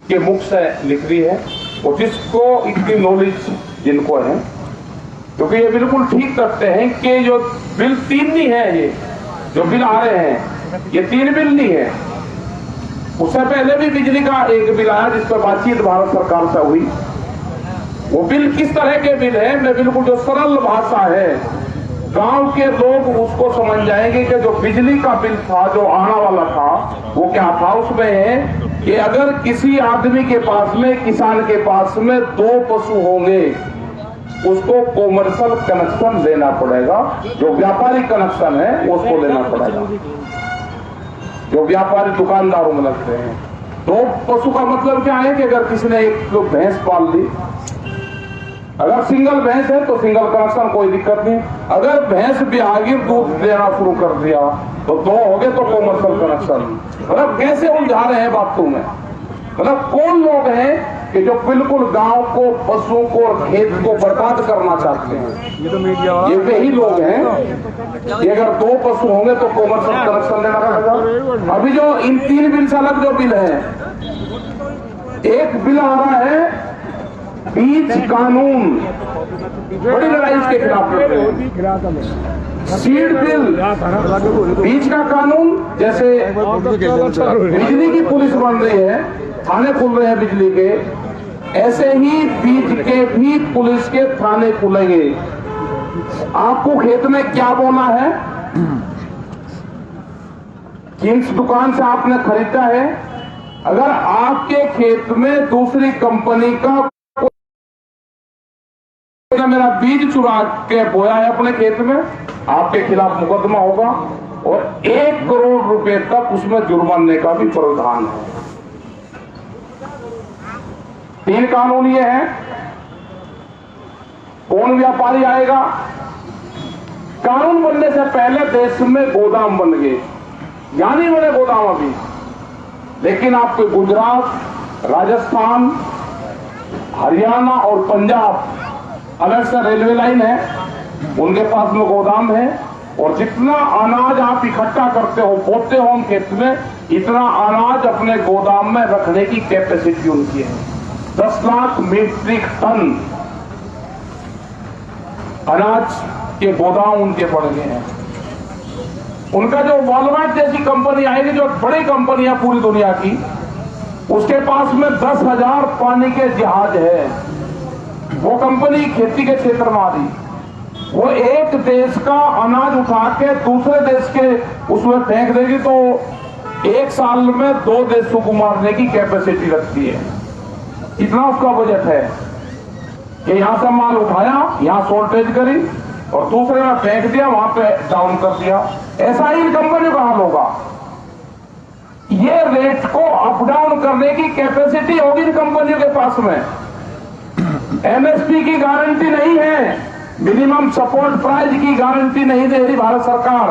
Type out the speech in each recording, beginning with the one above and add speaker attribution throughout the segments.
Speaker 1: के मुख से लिख रही है, और जिसको इतनी नॉलेज जिनको है, क्योंकि ये बिल्कुल ठीक करते हैं कि जो बिल 3 नहीं है, ये जो बिल आ रहे हैं ये 3 बिल नहीं है। उससे पहले भी बिजली का एक बिल आया जिस पर बातचीत भारत सरकार से हुई। वो बिल किस तरह के बिल है, मैं बिल्कुल जो सरल भाषा है गांव के लोग उसको समझ जाएंगे कि जो बिजली का बिल था जो आने वाला था वो क्या था। उसमें है कि अगर किसी आदमी के पास में, किसान के पास में 2 पशु होंगे, उसको कॉमर्शियल कनेक्शन लेना पड़ेगा। जो व्यापारी कनेक्शन है उसको लेना पड़ेगा, जो व्यापारी दुकानदारों में लगते हैं। 2 पशु का मतलब क्या है कि अगर किसी ने एक भैंस पाल ली, अगर सिंगल भैंस है तो सिंगल कनेक्शन, कोई दिक्कत नहीं। अगर भैंस ब्यागी दूध देना शुरू कर दिया तो 2 हो गए तो कॉमर्शियल कनेक्शन। मतलब कैसे उलझा रहे हैं बातों में। मतलब कौन लोग हैं कि जो बिल्कुल गांव को, पशुओं को और खेत को बर्बाद करना चाहते हैं।
Speaker 2: ये तो मीडिया,
Speaker 1: ये वही लोग हैं कि अगर 2 पशु होंगे तो कॉमर्शियल कनेक्शन लेना पड़ेगा। अभी जो इन 3 बिल से अलग जो बिल है, एक बिल आ रहा है बीज कानून, बड़ी लड़ाई इसके खिलाफ लड़ रहे हैं। सीड बिल, बीज का कानून, जैसे बिजली की पुलिस बन रही है, थाने खुल रहे हैं बिजली के, ऐसे ही बीज के भी पुलिस के थाने खुलेंगे। आपको खेत में क्या बोना है, किस दुकान से आपने खरीदा है, अगर आपके खेत में दूसरी कंपनी का मेरा बीज चुरा के बोया है अपने खेत में, आपके खिलाफ मुकदमा होगा और 1 करोड़ रुपए तक उसमें जुर्माने का भी प्रावधान है। 3 कानून ये है। कौन व्यापारी आएगा? कानून बनने से पहले देश में गोदाम बन गए, यानी बने गोदाम अभी, लेकिन आपके गुजरात, राजस्थान, हरियाणा और पंजाब अलग से रेलवे लाइन है, उनके पास में गोदाम है, और जितना अनाज आप इकट्ठा करते हो, बोते हो हम खेत में, इतना अनाज अपने गोदाम में रखने की कैपेसिटी उनकी है। 10 लाख मीट्रिक टन अनाज के गोदाम उनके बढ़ गए हैं। उनका जो वॉलमार्ट जैसी कंपनी आएगी, जो बड़ी कंपनियां पूरी दुनिया की, उसके पास में 10,000 पानी के जहाज है। वो कंपनी खेती के क्षेत्र में आ रही, वो एक देश का अनाज उठा के दूसरे देश के उसमें फेंक देगी तो 1 साल में 2 देशों को मारने की कैपेसिटी रखती है। इतना उसका बजट है कि यहां से माल उठाया, यहां शॉर्टेज करी और दूसरे में फेंक दिया, वहां पे डाउन कर दिया। ऐसा ही इन कंपनियों का हाल होगा। ये रेट को अप डाउन करने की कैपेसिटी होगी इन कंपनियों के पास में। एमएसपी की गारंटी नहीं है, मिनिमम सपोर्ट प्राइस की गारंटी नहीं दे रही भारत सरकार।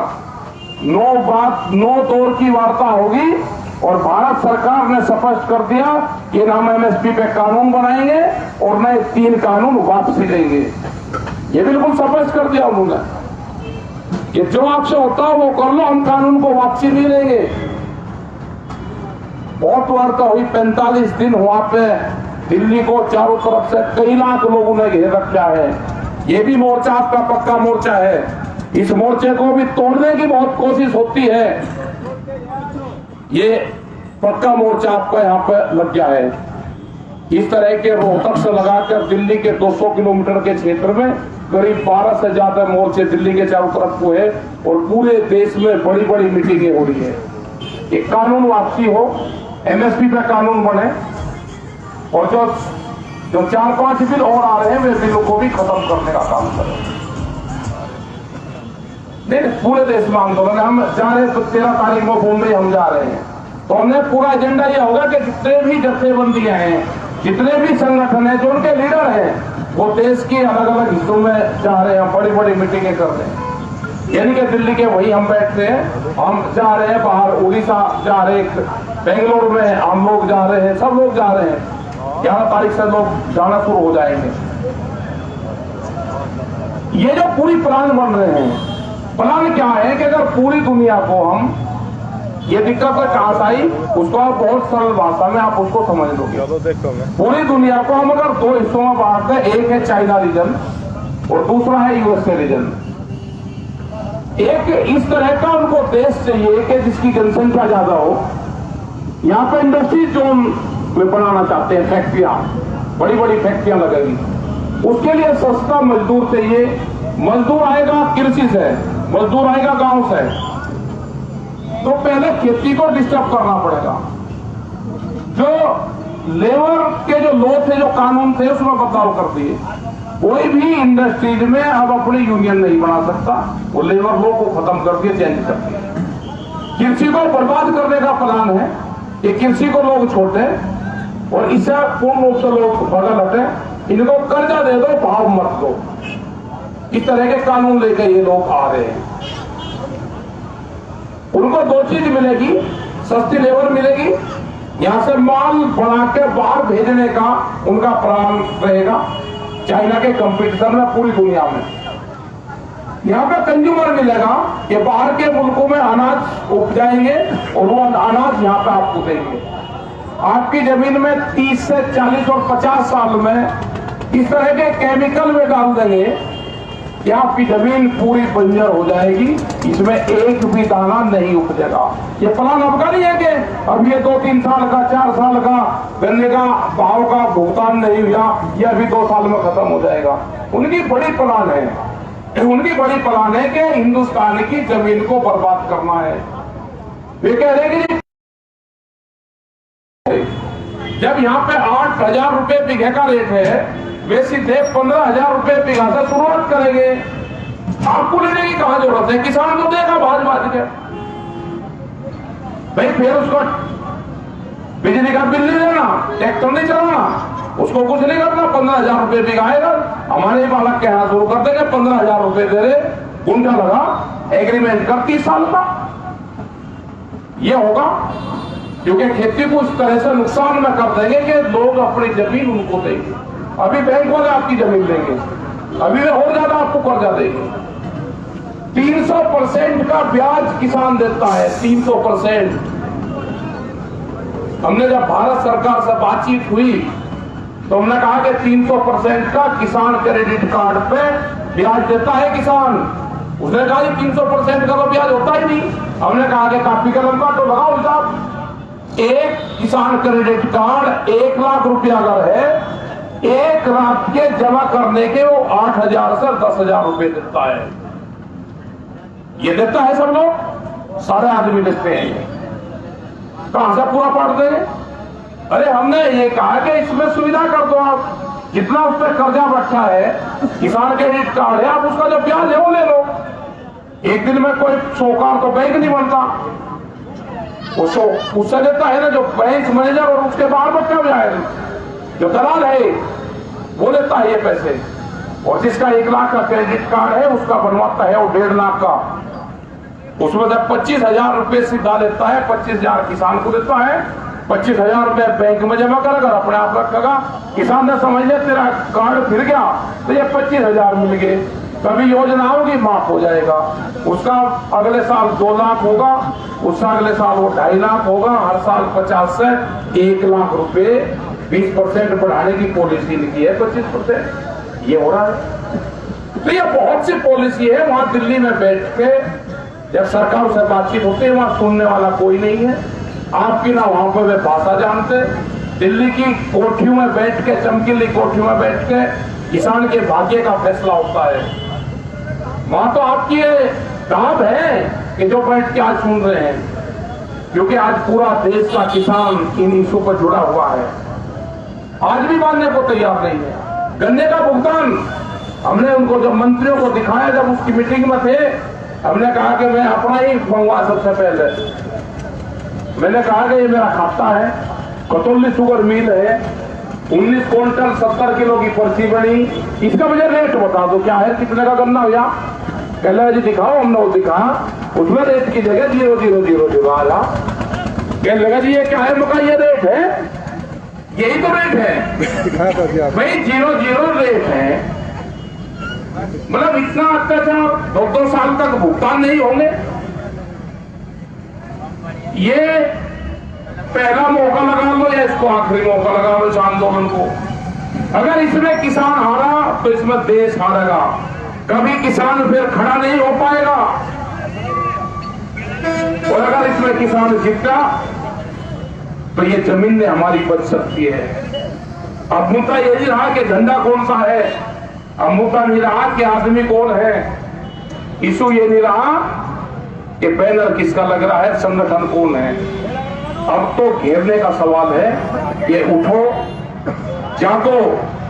Speaker 1: 9 दौर की वार्ता होगी और भारत सरकार ने स्पष्ट कर दिया कि हम एमएसपी पे कानून बनाएंगे और नए 3 कानून वापसी देंगे। ये बिल्कुल स्पष्ट कर दिया उन्होंने कि जो आपसे होता है वो कर लो, हम कानून को वापसी नहीं देंगे। बहुत वार्ता हुई, 45 दिन वहां पे दिल्ली को चारों तरफ से कई लाख लोगों ने घेर रखा है। ये भी मोर्चा आपका पक्का मोर्चा है। इस मोर्चे को भी तोड़ने की बहुत कोशिश होती है। ये पक्का मोर्चा आपका यहाँ पे लग गया है। इस तरह के रोहतक से लगाकर दिल्ली के 200 किलोमीटर के क्षेत्र में करीब 12 से ज्यादा मोर्चे दिल्ली के चारों तरफ हुए और पूरे देश में बड़ी बड़ी मीटिंगें हो रही है। एक कानून वापसी हो, एमएसपी पे कानून बने और जो 4-5 बिल और आ रहे हैं वे बिलों को भी खत्म करने का काम करें। नहीं, पूरे देश में आंदोलन, हम जा रहे हैं तो 13 तारीख में मुंबई हम जा रहे हैं, तो हमने पूरा एजेंडा यह होगा कि जितने भी जत्थेबंदियां हैं, जितने भी संगठन हैं, जो उनके लीडर हैं, वो देश के अलग अलग हिस्सों में जा रहे हैं, बड़ी बड़ी मीटिंगें कर रहे हैं। यानी कि दिल्ली के वही हम बैठते हैं, हम जा रहे हैं बाहर, उड़ीसा जा रहे हैं, बेंगलुरु में हम लोग जा रहे हैं, सब लोग जा रहे हैं। 11 तारीख से लोग जाना शुरू हो जाएंगे। ये जो पूरी प्लान बन रहे हैं, प्लान क्या है कि अगर पूरी दुनिया को हम ये दिक्कत कहाँ से आई, उसको आप बहुत सरल भाषा में आप उसको समझ लोगे। पूरी दुनिया को हम अगर दो हिस्सों में बांटते हैं, एक है चाइना रीजन और दूसरा है यूएसए रीजन। एक इस तरह का उनको देश चाहिए कि जिसकी जनसंख्या ज्यादा हो, यहाँ पे इंडस्ट्री जोन में बनाना चाहते हैं, फैक्ट्रियां, बड़ी बड़ी फैक्ट्रियां लगेगी। उसके लिए सस्ता मजदूर चाहिए। मजदूर आएगा कृषि से, मजदूर आएगा गांव से, तो पहले खेती को डिस्टर्ब करना पड़ेगा। जो लेबर के जो लॉ थे, जो कानून थे, उसमें बदलाव कर दिए। कोई भी इंडस्ट्रीज में अब अपनी यूनियन नहीं बना सकता, वो लेबर लॉ को खत्म कर दिए, चेंज कर दिए। कृषि को बर्बाद करने का प्लान है कि कृषि को लोग छोटे और इससे पूर्ण रूप से लोग बगल हटे, इनको कर्जा दे दो, भाव मत दो। इस तरह के कानून लेकर ये लोग आ रहे हैं। उनको दो चीज मिलेगी, सस्ती लेबर मिलेगी, यहां से माल बना के बाहर भेजने का उनका प्लान रहेगा चाइना के कंपटीशन में पूरी दुनिया में। यहाँ पे कंज्यूमर मिलेगा कि बाहर के मुल्कों में अनाज उपजाएंगे और वो अनाज यहाँ पे आपको देंगे। आपकी जमीन में 30 से 40 और 50 साल में इस तरह के केमिकल में डाल देंगे कि आपकी जमीन पूरी बंजर हो जाएगी, इसमें एक भी दाना नहीं उपजेगा। ये प्लान आपका नहीं है कि अब ये 2-3 साल का, 4 साल का गन्ने का भाव का भुगतान नहीं हुआ, ये अभी 2 साल में खत्म हो जाएगा। उनकी बड़ी प्लान है, उनकी बड़ी प्लान है कि हिंदुस्तान की जमीन को बर्बाद करना है। वे कह रहे हैं कि जब यहाँ पे 8,000 रुपए बीघे का रेट है, वे सीधे 15,000 रुपए बीघा से शुरुआत करेंगे। आपको लेने की कहां जरूरत है, किसान को देगा भाज के भाई, फिर उसको बिजली का बिल नहीं देना, ट्रैक्टर नहीं चलाना, उसको कुछ नहीं करना। 15,000 रुपए बीघा आएगा, हमारे बालक कहना शुरू कर देंगे 15,000 रुपए दे रहे, गुंडा लगा, एग्रीमेंट कर 30 साल का। ये होगा क्योंकि खेती को उस तरह से नुकसान में कर देंगे कि लोग अपनी जमीन उनको देंगे। अभी बैंक वाले आपकी जमीन लेंगे, अभी वे और ज्यादा आपको कर्जा देंगे। 300% का ब्याज किसान देता है, 300%। हमने जब भारत सरकार से बातचीत हुई तो हमने कहा कि 300% का किसान क्रेडिट कार्ड पे ब्याज देता है किसान। उसने कहा 300% का तो ब्याज होता ही नहीं। हमने कहा कि कापी कलम का तो लगाओ हिसाब। एक किसान क्रेडिट कार्ड 1 लाख रुपया अगर है, 1 लाख के जमा करने के वो 8,000 से 10,000 रुपए देता है। ये देता है सब लोग, सारे आदमी देते हैं। ये कहां से पूरा पाट देंगे? अरे हमने ये कहा कि इसमें सुविधा कर दो, आप जितना उस पर कर्जा बैठा है, किसान क्रेडिट कार्ड है, आप उसका जो ब्याज है वो ले लो। एक दिन में कोई साहूकार तो बैंक नहीं बनता, उससे देता है ना जो बैंक मैनेजर और उसके बाहर बैठा हुआ है, जो दलाल है, वो लेता है ये पैसे। और जिसका 1 लाख का क्रेडिट कार्ड है उसका बनवाता है वो 1.5 लाख का। उसमें जब 25,000 रुपए सीधा लेता है, 25,000 किसान को देता है, 25,000 रुपए बैंक में जमा करेगा, अपने आप रखेगा। किसान ने समझ लिया तेरा कार्ड फिर गया तो ये 25,000 मिल गए, कभी योजना होगी माफ हो जाएगा। उसका अगले साल 2 लाख होगा, उसका अगले साल वो 2.5 लाख होगा। हर साल 50 से 1 लाख रुपए 20% बढ़ाने की पॉलिसी लिखी है, 25% ये हो रहा है। तो ये बहुत सी पॉलिसी है। वहां दिल्ली में बैठ के जब सरकार से बातचीत होती है, वहां सुनने वाला कोई नहीं है आपकी, ना वहां पर वे भाषा जानते। दिल्ली की कोठियों में बैठ के, चमकीली कोठियों में बैठ के किसान के भाग्य का फैसला होता है। वहां तो आपकी दाब है कि जो बैठ के आज सुन रहे हैं, क्योंकि आज पूरा देश का किसान इन इशू पर जुड़ा हुआ है। आज भी मानने को तैयार नहीं है। गन्ने का भुगतान हमने उनको, जब मंत्रियों को दिखाया, जब उसकी मीटिंग में थे, हमने कहा कि मैं अपना ही मंगवा। सबसे पहले मैंने कहा कि ये मेरा खाता है, कतौली शुगर मिल है, 19 क्विंटल 70 किलो की पर्ची बनी, इसका मुझे रेट बता दो क्या है, कितने का गन्ना हुआ? कह रहे जी दिखाओ। हमने वो दिखा, उसमें रेट की जगह 0,000 आया। कहने लगा जी ये क्या है? मका ये रेट है, यही तो रेट है भाई, 0,0 रेट है। मतलब इतना अत्याचार 2-2 साल तक भुगतान नहीं होंगे। ये पहला मौका लगा लो या इसको आखिरी मौका लगा लो इस आंदोलन को। अगर इसमें किसान हारा तो इसमें देश हारेगा, कभी किसान फिर खड़ा नहीं हो पाएगा। और अगर इसमें किसान जीता तो ये जमीन हमारी बच सकती है। अब मुद्दा ये नहीं रहा कि झंडा कौन सा है, अब मुद्दा नहीं रहा कि आदमी कौन है, इशू ये नहीं रहा कि बैनर किसका लग रहा है, संगठन कौन है। अब तो घेरने का सवाल है। ये उठो, जागो,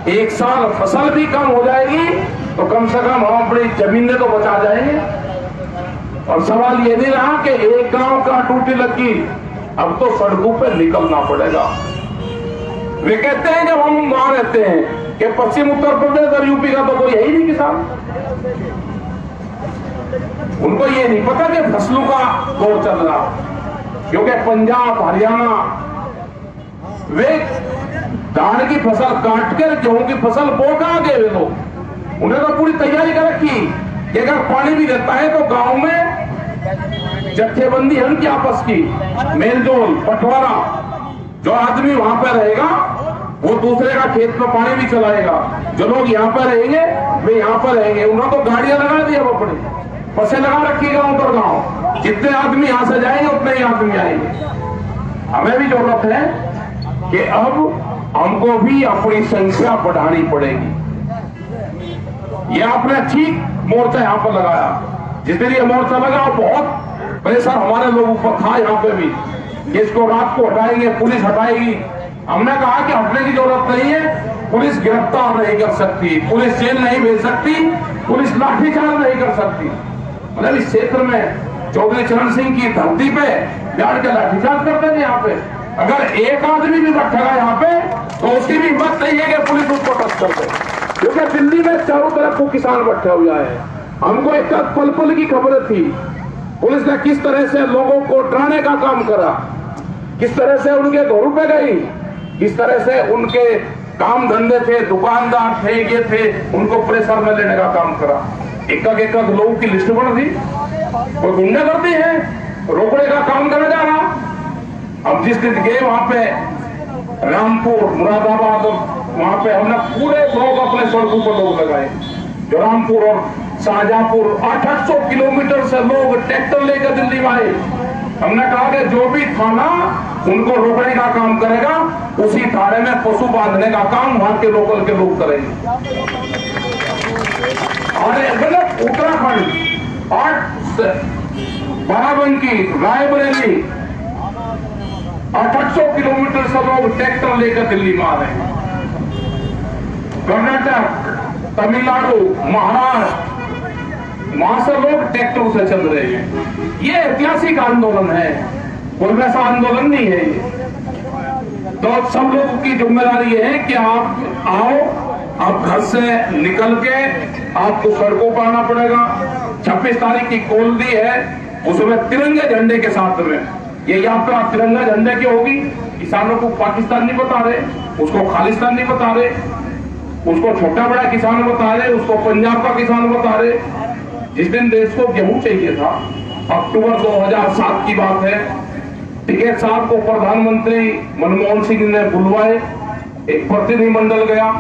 Speaker 1: एक साल फसल भी कम हो जाएगी तो कम से कम हम अपनी जमीनें तो बचा जाएंगे। और सवाल ये नहीं रहा कि एक गांव का टूटी लगी, अब तो सड़कों पे निकलना पड़ेगा। वे कहते हैं जब हम वहां रहते हैं कि पश्चिम उत्तर प्रदेश और यूपी का तो कोई है ही नहीं किसान। उनको ये नहीं पता कि फसलों का दौर चल रहा, क्योंकि पंजाब हरियाणा वे धान की फसल काट कर गेहूं की फसल बो कहां गए वे लोग। उन्हें तो पूरी तैयारी कर रखी कि अगर पानी भी देता है तो गांव में जत्थेबंदी है उनकी आपस की, मेलजोल बंटवारा। जो आदमी वहां पर रहेगा वो दूसरे का खेत में पानी भी चलाएगा, जो लोग यहाँ पर रहेंगे वे यहाँ पर रहेंगे। उन्होंने तो गाड़ियां लगा दी, अब अपनी बसें लगा रखी गांव पर गांव, जितने आदमी यहां से जाएंगे उतने ही आदमी आएंगे। हमें भी जरूरत है कि अब हमको भी अपनी संख्या बढ़ानी पड़ेगी। ये आपने ठीक मोर्चा यहाँ पर लगाया, जिस दिन ये मोर्चा लगा बहुत प्रेशर हमारे लोगों पर था यहाँ पे भी कि इसको रात को हटाएंगे, पुलिस हटाएगी। हमने कहा कि हटने की जरूरत नहीं है, पुलिस गिरफ्तार नहीं कर सकती, पुलिस जेल नहीं भेज सकती, पुलिस लाठीचार्ज नहीं कर सकती। मतलब इस क्षेत्र में चौधरी चरण सिंह की धरती पे बैठ के लाठीचार्ज करते थे। यहाँ पे अगर एक आदमी भी बैठेगा यहाँ पे तो उसकी भी हिम्मत नहीं है कि पुलिस उसको टच कर दे, क्योंकि दिल्ली में चारों तरफ को किसान बैठा हुआ है। हमको एक पल पल की खबर थी, पुलिस ने किस तरह से लोगों को डराने का काम करा, किस तरह से उनके घरों पे गई, किस तरह से उनके काम धंधे थे, दुकानदार थे, ये थे, उनको प्रेशर में लेने का काम करा। एक लोगों की लिस्ट बन दी, कोई गुंडा करती है, रोकने का काम करा जा रहा। अब जिस दिन गए वहां पे रामपुर मुरादाबाद, वहां पे हमने पूरे लोग अपने सड़कों पर लोग लगाए, जो रामपुर और शाहजहांपुर 800 किलोमीटर से लोग ट्रैक्टर लेकर दिल्ली में आए। हमने कहा कि जो भी थाना उनको रोकने का काम करेगा, उसी थाने में पशु बांधने का काम वहां के लोकल के लोग करेंगे। और मतलब उत्तराखंड 12 रायबरेली 800 किलोमीटर से लोग ट्रैक्टर लेकर दिल्ली में आ रहे हैं। कर्नाटक, तमिलनाडु, महाराष्ट्र, वहां से लोग ट्रैक्टर से चल रहे हैं। ये ऐतिहासिक आंदोलन है, कोई वैसा आंदोलन नहीं है ये। तो सब लोगों की जिम्मेदारी है कि आप आओ, आप घर से निकल के आपको सड़कों पर आना पड़ेगा। 26 तारीख की कॉल दी है, उसमें तिरंगे झंडे के साथ में ये यात्रा तिरंगा झंडे की होगी। किसानों को पाकिस्तान नहीं बता रहे, उसको खालिस्तान नहीं बता रहे, उसको छोटा बड़ा किसान बता रहे, उसको पंजाब का किसान बता रहे। जिस दिन देश को गेहूं चाहिए था, अक्टूबर 2007 की बात है, टिकैत साहब को प्रधानमंत्री मनमोहन सिंह ने बुलवाए, एक प्रतिनिधिमंडल गया,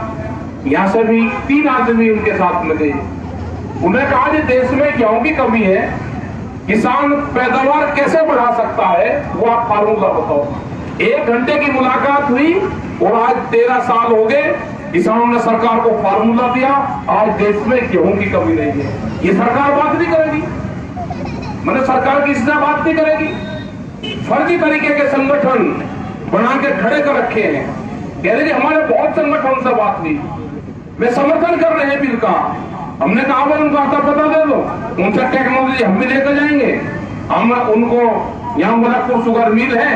Speaker 1: यहां से भी 3 आदमी उनके साथ में गए। उन्हें कहा कि देश में गेहूं की कमी है, किसान पैदावार कैसे बढ़ा सकता है, वो आप फार्मूला बताओ। 1 घंटे की मुलाकात हुई और आज 13 साल हो गए, किसानों ने सरकार को फार्मूला दिया। आज देश में गेहूं की कमी नहीं है। ये सरकार बात नहीं करेगी, मतलब सरकार किसी से बात नहीं करेगी। फर्जी तरीके के संगठन बना के खड़े कर रखे हैं, कह रहे कि हमारे बहुत संगठन से बात नहीं, वे समर्थन कर रहे हैं बिल का। हमने कहा उनको आता पता दे दो, उनसे टेक्नोलॉजी हम भी लेकर जाएंगे। हम उनको यहाँ गोरखपुर शुगर मिल है,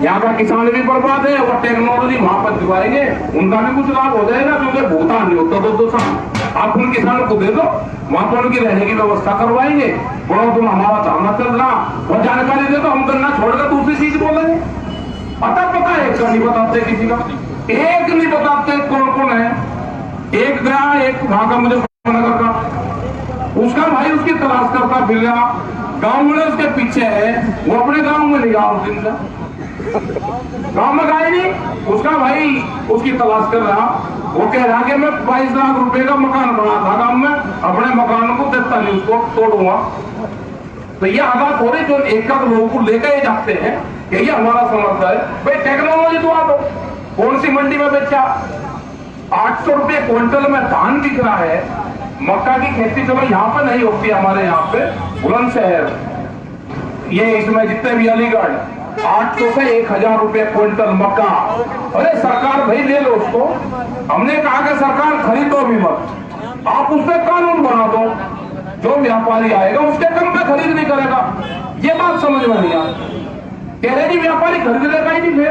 Speaker 1: यहाँ का किसान भी बर्बाद है, और टेक्नोलॉजी वहां पर दिवाएंगे, उनका भी कुछ लाभ हो जाएगा, क्योंकि भुगतान नहीं होता तो आप उन किसानों को दे दो, वहां पर उनकी रहने की व्यवस्था करवाएंगे। बोलो तुम हमारा धरना चल रहा, वो जानकारी दे दो, हम करना छोड़कर दूसरी चीज बोलेंगे। पता एक का नहीं बताते, किसी का एक नहीं बताते कौन कौन है। एक गया, एक वहां का मुझे नगर का, उसका भाई उसकी तलाश करता फिर गया, गांव में उसके पीछे है, वो अपने गांव में नहीं गया, दिन से गांव में गया नहीं, उसका भाई उसकी तलाश कर रहा। वो कह रहा कि मैं 22 लाख रुपए का मकान बना था गांव में, अपने मकान को देता नहीं, उसको तोड़ूंगा। तो ये आदत हो रही जो एक लोगों को लेकर जाते हैं, यही हमारा समर्थन है। भाई टेक्नोलॉजी तो आ दो, कौन सी मंडी में बेचा, 800 रुपये क्विंटल में धान बिक रहा है। मक्का की खेती चलो यहाँ पे नहीं होती, हमारे यहाँ पे बुलंदशहर, ये इसमें जितने भी अलीगढ़, 800 से 1000 रुपये क्विंटल मक्का। अरे सरकार भाई ले लो उसको। हमने कहा कि सरकार खरीदो भी मत, आप उस पर कानून बना दो, जो व्यापारी आएगा उसके कम पे खरीद नहीं करेगा। ये बात समझ में नहीं आती, कह रहे जी व्यापारी खरीद लेगा ही नहीं, फिर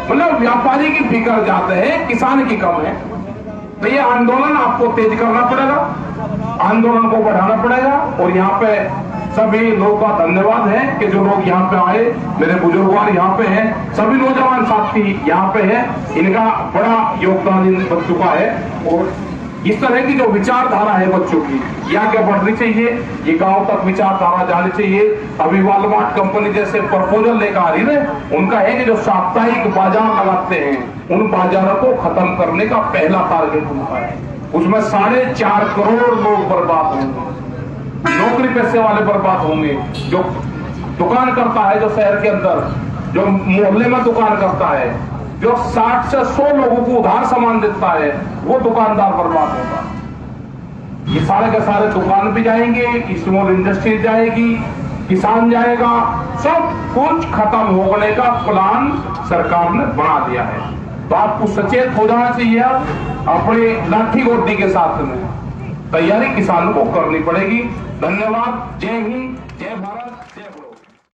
Speaker 1: मतलब व्यापारी की बिगड़ जाते हैं, किसान की कम है। तो ये आंदोलन आपको तेज करना पड़ेगा, आंदोलन को बढ़ाना पड़ेगा। और यहाँ पे सभी लोगों का धन्यवाद है कि जो लोग यहाँ पे आए, मेरे बुजुर्गवार यहाँ पे हैं, सभी नौजवान साथी यहाँ पे हैं, इनका बड़ा योगदान इन बच्चों का है। और इस तरह की जो विचारधारा है बच्चों की, ये आगे बढ़नी चाहिए, ये गांव तक विचारधारा जानी चाहिए। अभी वालमार्ट कंपनी जैसे प्रपोजल लेकर आ रही है, उनका है कि जो साप्ताहिक बाजार लगाते हैं, उन बाजारों को खत्म करने का पहला टारगेट उनका है। उसमें 4.5 करोड़ लोग बर्बाद होंगे, नौकरी पैसे वाले बर्बाद होंगे। जो दुकान करता है, जो शहर के अंदर, जो मोहल्ले में दुकान करता है, जो 60 से 100 लोगों को उधार सामान देता है, वो दुकानदार बर्बाद होगा। ये सारे के सारे दुकान भी जाएंगे, स्मॉल इंडस्ट्री जाएगी, किसान जाएगा, सब कुछ खत्म होने का प्लान सरकार ने बना दिया है। तो आपको सचेत हो जाना चाहिए, अपने लाठी गोदी के साथ में तैयारी किसानों को करनी पड़ेगी। धन्यवाद, जय हिंद।